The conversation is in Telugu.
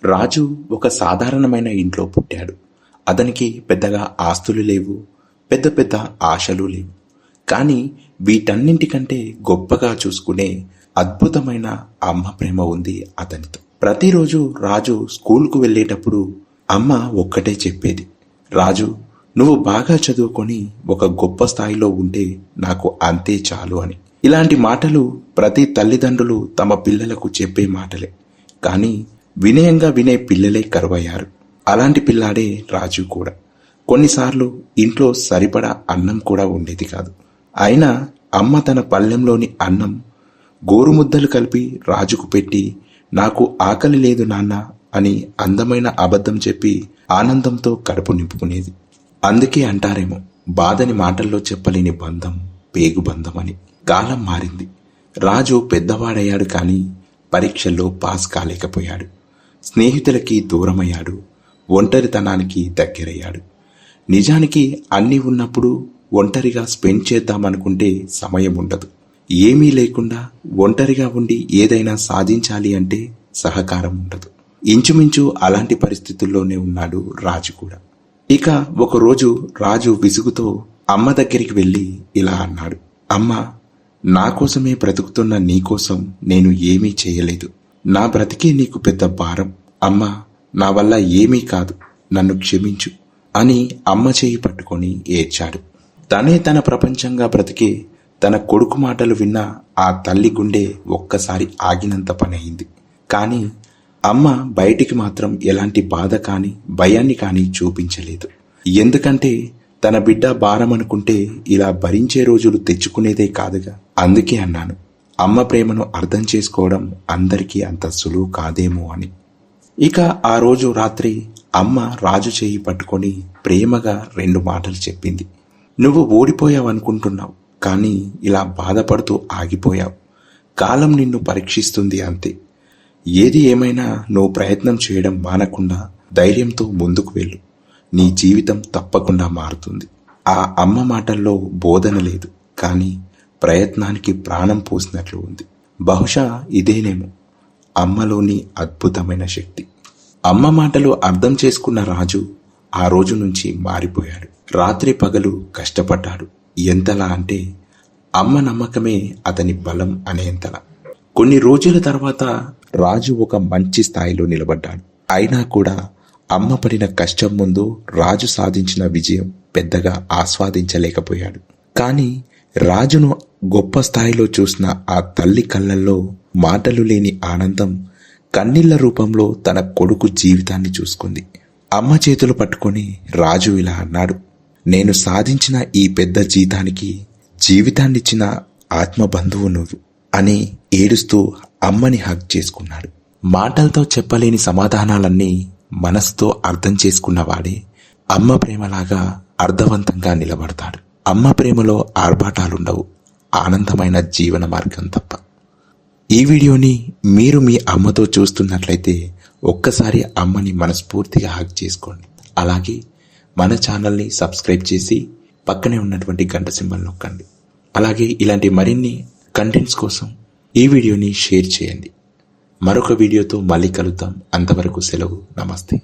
రాజు ఒక సాధారణమైన ఇంట్లో పుట్టాడు. అతనికి పెద్దగా ఆస్తులు లేవు, పెద్ద పెద్ద ఆశలు లేవు. కానీ వీటన్నింటికంటే గొప్పగా చూసుకునే అద్భుతమైన అమ్మ ప్రేమ ఉంది అతనితో. ప్రతిరోజు రాజు స్కూల్కు వెళ్ళేటప్పుడు అమ్మ ఒక్కటే చెప్పేది, రాజు, నువ్వు బాగా చదువుకొని ఒక గొప్ప స్థాయిలో ఉంటే నాకు అంతే చాలు అని. ఇలాంటి మాటలు ప్రతి తల్లిదండ్రులు తమ పిల్లలకు చెప్పే మాటలే. కానీ వినయంగా వినే పిల్లలే కరువయ్యారు. అలాంటి పిల్లాడే రాజు కూడా. కొన్నిసార్లు ఇంట్లో సరిపడా అన్నం కూడా ఉండేది కాదు. అయినా అమ్మ తన పళ్ళెంలోని అన్నం గోరుముద్దలు కలిపి రాజుకు పెట్టి, నాకు ఆకలి లేదు నాన్న అని అందమైన అబద్ధం చెప్పి ఆనందంతో కడుపు నింపుకునేది. అందుకే అంటారేమో, బాధని మాటల్లో చెప్పలేని బంధం పేగు బంధం అని. కాలం మారింది. రాజు పెద్దవాడయ్యాడు, కానీ పరీక్షల్లో పాస్ కాలేకపోయాడు. స్నేహితులకి దూరమయ్యాడు. ఒంటరితనానికి దగ్గరయ్యాడు. నిజానికి అన్నీ ఉన్నప్పుడు ఒంటరిగా స్పెండ్ చేద్దామనుకుంటే సమయం ఉండదు. ఏమీ లేకుండా ఒంటరిగా ఉండి ఏదైనా సాధించాలి అంటే సహకారం ఉండదు. ఇంచుమించు అలాంటి పరిస్థితుల్లోనే ఉన్నాడు రాజు కూడా. ఇక ఒకరోజు రాజు విసుగుతో అమ్మ దగ్గరికి వెళ్ళి ఇలా అన్నాడు, అమ్మ, నా కోసమే బ్రతుకుతున్న నీకోసం నేను ఏమీ చేయలేదు. నా బ్రతికే నీకు పెద్ద భారం. అమ్మా, నా వల్ల ఏమీ కాదు, నన్ను క్షమించు అని అమ్మ చేయి పట్టుకొని ఏడ్చాడు. తనే తన ప్రపంచంగా బ్రతికే తన కొడుకు మాటలు విన్న ఆ తల్లి గుండె ఒక్కసారి ఆగినంత పనయింది. కానీ అమ్మ బయటికి మాత్రం ఎలాంటి బాధ కానీ భయాన్ని కానీ చూపించలేదు. ఎందుకంటే తన బిడ్డ భారం అనుకుంటే ఇలా భరించే రోజులు తెచ్చుకునేదే కాదుగా. అందుకే అన్నాను, అమ్మ ప్రేమను అర్థం చేసుకోవడం అందరికీ అంత సులువు కాదేమో అని. ఇక ఆ రోజు రాత్రి అమ్మ రాజు చేయి పట్టుకొని ప్రేమగా 2 మాటలు చెప్పింది. నువ్వు ఓడిపోయావనుకుంటున్నావు, కానీ ఇలా బాధపడుతూ ఆగిపోయావు. కాలం నిన్ను పరీక్షిస్తుంది అంతే. ఏది ఏమైనా నువ్వు ప్రయత్నం చేయడం మానకుండా ధైర్యంతో ముందుకు వెళ్ళు. నీ జీవితం తప్పకుండా మారుతుంది. ఆ అమ్మ మాటల్లో బోధన లేదు, కానీ ప్రయత్నానికి ప్రాణం పోసినట్లు ఉంది. బహుశా ఇదేనేమో అమ్మలోని అద్భుతమైన శక్తి. అమ్మ మాటలు అర్థం చేసుకున్న రాజు ఆ రోజు నుంచి మారిపోయాడు. రాత్రి పగలు కష్టపడ్డాడు. ఎంతలా అంటే అమ్మ నమ్మకమే అతని బలం అనేంతలా. కొన్ని రోజుల తర్వాత రాజు ఒక మంచి స్థాయిలో నిలబడ్డాడు. అయినా కూడా అమ్మ పడిన కష్టం ముందు రాజు సాధించిన విజయం పెద్దగా ఆస్వాదించలేకపోయాడు. కానీ రాజును గొప్ప స్థాయిలో చూసిన ఆ తల్లి కళ్ళల్లో మాటలు లేని ఆనందం కన్నీళ్ల రూపంలో తన కొడుకు జీవితాన్ని చూసుకుంది. అమ్మ చేతులు పట్టుకొని రాజు ఇలా అన్నాడు, నేను సాధించిన ఈ పెద్ద జీవితాన్నిచ్చిన ఆత్మబంధువు నువ్వు అని ఏడుస్తూ అమ్మని హగ్ చేసుకున్నాడు. మాటలతో చెప్పలేని సమాధానాలన్నీ మనసుతో అర్థం చేసుకున్నవాడే అమ్మ ప్రేమలాగా అర్థవంతంగా నిలబడతాడు. అమ్మ ప్రేమలో ఆర్భాటాలుండవు, ఆనందమైన జీవన మార్గం తప్ప. ఈ వీడియోని మీరు మీ అమ్మతో చూస్తున్నట్లయితే ఒక్కసారి అమ్మని మనస్ఫూర్తిగా హగ్ చేసుకోండి. అలాగే మన ఛానల్ని సబ్స్క్రైబ్ చేసి పక్కనే ఉన్నటువంటి గంట సింబల్ నొక్కండి. అలాగే ఇలాంటి మరిన్ని కంటెంట్స్ కోసం ఈ వీడియోని షేర్ చేయండి. మరొక వీడియోతో మళ్ళీ కలుద్దాం. అంతవరకు సెలవు. నమస్తే.